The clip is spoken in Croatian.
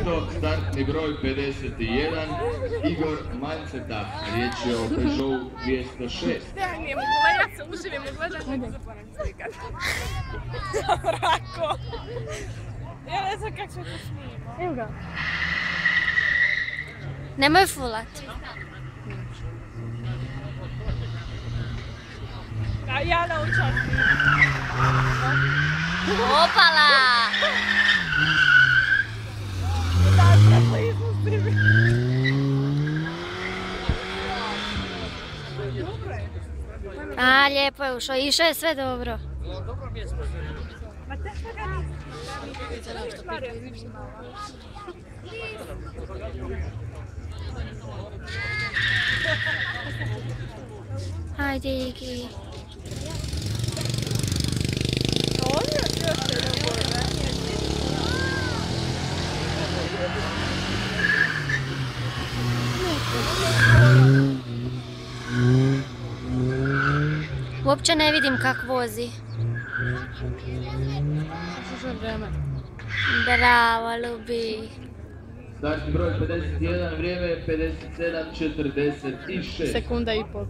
mjesto, startni broj 51, Igor Manceta. Riječ je o Peugeotu 206. Ne mogu gledat se, uživim ne gledam, nego zaboravim slikat. Rako! Ja ne znam kako se to snima. Evo ga. Nemoj fulat. Ja naučam snimati. Opala! Da, treba iznositi. A, lijepo je ušao. Išao je sve dobro. Ma teško ga nisi. Hajde, Igi. Uopće ne vidim kak vozi. Bravo, Lubi. Startni broj 51, vrijeme je 57:46. Sekunda i pol.